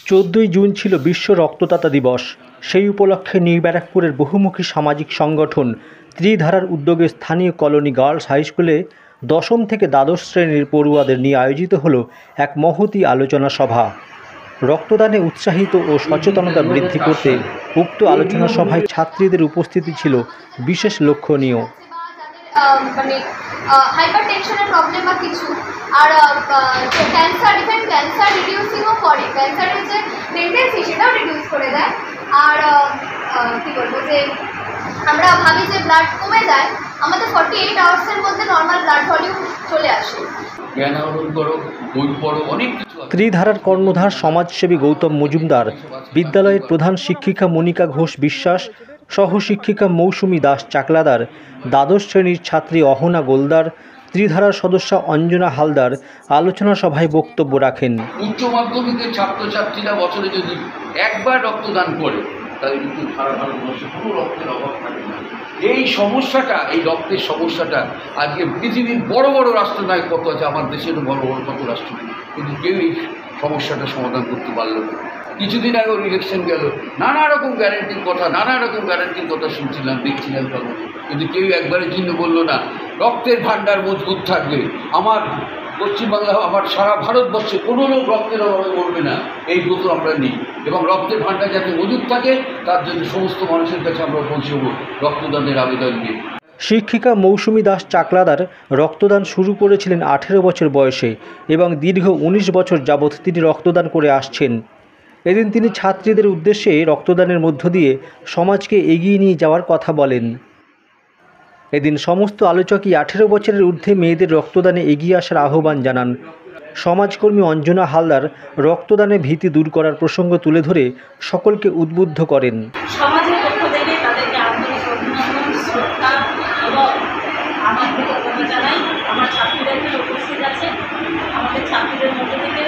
14ই June ছিল বিশ্ব রক্তদাতা দিবস। সেই উপলক্ষে নিউ ব্যারাকপুরের বহুমুখী সামাজিক সংগঠন ত্রিধারার উদ্যোগে স্থানীয় কলোনি গার্লস হাই স্কুলে দশম থেকে দ্বাদশ শ্রেণীর পড়ুয়াদের নিয়ে আয়োজিত হলো এক মহতী আলোচনা সভা। রক্তদানে উৎসাহিত ও সচেতনতা বৃদ্ধি করতে উক্ত আলোচনা সভায় ছাত্রীদের উপস্থিতি ছিল বিশেষ লক্ষণীয়। হাইপারটেনশনের প্রবলেম বা কিছু আর ক্যান্সার, ইভেন ক্যান্সার রিডিউসিংও করে, ক্যান্সারের যে টেন্ডেন্সি সেটাও রিডিউস করে দেয়। আর কী বলবো, যে আমরা ভাবি যে ব্লাড কমে যায়, আমাদের 48 আওয়ার্সের মধ্যে নর্মাল ব্লাড ভলিউম চলে আসে। ত্রিধারার কর্ণধার সমাজসেবী গৌতম মজুমদার, বিদ্যালয়ের প্রধান শিক্ষিকা মনিকা ঘোষ বিশ্বাস, সহশিক্ষিকা মৌসুমী দাস চাকলাদার, দ্বাদশ শ্রেণীর ছাত্রী অহনা গোলদার, ত্রিধারার সদস্য অঞ্জনা হালদার আলোচনা সভায় বক্তব্য রাখেন। উচ্চ মাধ্যমিকের ছাত্রছাত্রীরা বছরে যদি একবার রক্তদান করে তাহলে কিন্তু সারা ভারতবর্ষে কোনো রক্তের অভাব থাকে না। এই সমস্যাটা, এই রক্তের সমস্যাটা আজকে পৃথিবীর বড় বড় রাষ্ট্রনায়ক কত আছে, আমার দেশেরও বড় বড় কত রাষ্ট্র, কিন্তু কেউ এই সমস্যাটা সমাধান করতে পারলো না। কিছুদিন আগে ইলেকশন গেল, নানা রকম গ্যারান্টির কথা শুনছিলাম, দেখছিলাম তখন, কিন্তু কেউ একবারের জন্য বললো না রক্তের ভাণ্ডার মজবুত থাকবে, আমার পশ্চিমবাংলা, আমার সারা ভারতবর্ষে কোনো লোক রক্তের অভাবে মরবে না, এই ব্রত আমরা নিই। এবং রক্তের ভাণ্ডার যাতে মজুদ থাকে তার জন্য সমস্ত মানুষের কাছে আমরা পৌঁছব রক্তদানের আবেদন নিয়ে। শিক্ষিকা মৌসুমী দাস চাকলাদার রক্তদান শুরু করেছিলেন 18 বছর বয়সে এবং দীর্ঘ 19 বছর যাবৎ তিনি রক্তদান করে আসছেন। এদিন তিনি ছাত্রীদের উদ্দেশ্যে রক্তদানের মধ্য দিয়ে সমাজকে এগিয়ে নিয়ে যাওয়ার কথা বলেন। এদিন সমস্ত আলোচকই 18 বছরের ঊর্ধ্বে মেয়েদের রক্তদানে এগিয়ে আসার আহ্বান জানান। সমাজকর্মী অঞ্জনা হালদার রক্তদানে ভীতি দূর করার প্রসঙ্গ তুলে ধরে সকলকে উদ্বুদ্ধ করেন। সমাজের পক্ষ থেকে তাদেরকে আন্তরিক শ্রদ্ধা এবং আমার কৃতজ্ঞতা জানাই। আমার ছাত্রীরা এখানে উপস্থিত আছে, আমাদের ছাত্রীদের মধ্যে থেকে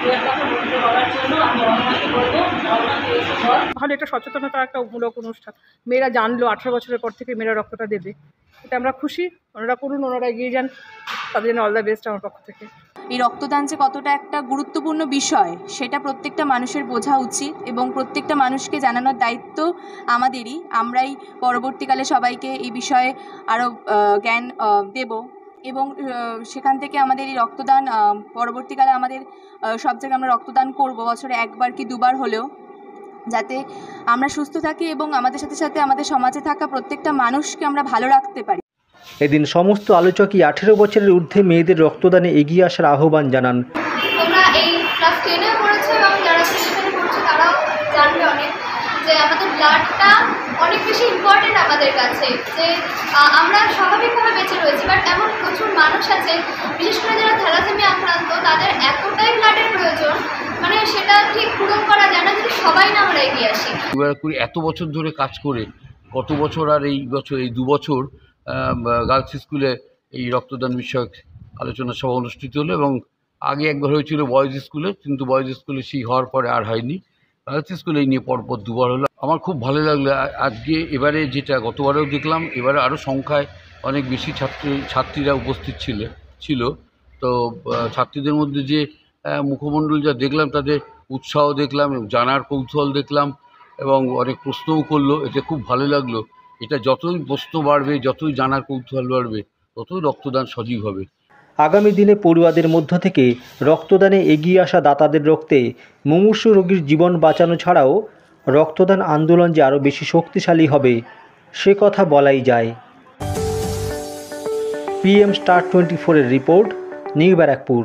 দুয়ের কথা বলতে বলার জন্য আমি অনেকে বলবো ভালো একটা সচেতনতা, একটা মূলক অনুষ্ঠান। মেয়েরা জানলো 18 বছরের পর থেকে মেয়েরা রক্তটা দেবে, এটা আমরা খুশি। ওনারা করুন, ওনারা এগিয়ে যান, তাদের জন্য অল দ্য বেস্ট আমার পক্ষ থেকে। এই রক্তদান যে কতটা একটা গুরুত্বপূর্ণ বিষয় সেটা প্রত্যেকটা মানুষের বোঝা উচিত এবং প্রত্যেকটা মানুষকে জানানোর দায়িত্ব আমাদেরই। আমরাই পরবর্তীকালে সবাইকে এই বিষয়ে আরও জ্ঞান দেব এবং সেখান থেকে আমাদের এই রক্তদান পরবর্তীকালে আমাদের সব জায়গায় আমরা রক্তদান করব, বছরে একবার কি দুবার হলেও, যাতে আমরা সুস্থ থাকি এবং আমাদের সাথে সাথে আমাদের সমাজে থাকা প্রত্যেকটা মানুষকে আমরা ভালো রাখতে পারি। এদিন সমস্ত আলোচকই 18 বছরের ঊর্ধ্বে মেয়েদের রক্তদানে এগিয়ে আসার আহ্বান জানান। তোমরা এই ক্লাস 10-এ পড়েছো এবং যারা 11-এ পড়ছো তারাও জানবে অনেক যে আমাদের ব্লাডটা অনেক বেশি ইম্পর্টেন্ট আমাদের কাছে, যে আমরা স্বাভাবিকভাবে বেঁচে রয়েছি, বাট এমন প্রচুর মানুষ আছে, বিশেষ করে যারা থ্যালাসেমিয়া আক্রান্ত, তাদের এতটাই ব্লাডের প্রয়োজন, মানে সেটা ঠিক পূরণ করা যায় না যদি সবাই না আমরা এগিয়ে আসি। এত বছর ধরে কাজ করে গত বছর আর এই বছর, এই 2 বছর গার্লস স্কুলে এই রক্তদান বিষয়ক আলোচনা সভা অনুষ্ঠিত হলো এবং আগে একবার হয়েছিল বয়েজ স্কুলে, কিন্তু বয়েজ স্কুলে সেই হওয়ার পরে আর হয়নি। গার্লস স্কুলে এই নিয়ে পরপর 2বার হলো। আমার খুব ভালো লাগলো আজকে, এবারে যেটা গতবারেও দেখলাম, এবারে আরও সংখ্যায় অনেক বেশি ছাত্রীরা উপস্থিত ছিল। তো ছাত্রীদের মধ্যে যে মুখমণ্ডল যা দেখলাম, তাদের উৎসাহ দেখলাম, জানার কৌতূহল দেখলাম এবং অনেক প্রশ্নও করলো, এতে খুব ভালো লাগলো। এটা যতই প্রশ্ন বাড়বে, যতই জানার কৌতূহল বাড়বে, ততই রক্তদান সজীব হবে। আগামী দিনে পড়ুয়াদের মধ্য থেকে রক্তদানে এগিয়ে আসা দাতাদের রক্তে মুমূর্ষু রোগীর জীবন বাঁচানো ছাড়াও রক্তদান আন্দোলন যে আরও বেশি শক্তিশালী হবে সে কথা বলাই যায়। PM Star 24-এর রিপোর্ট, নিউ ব্যারাকপুর।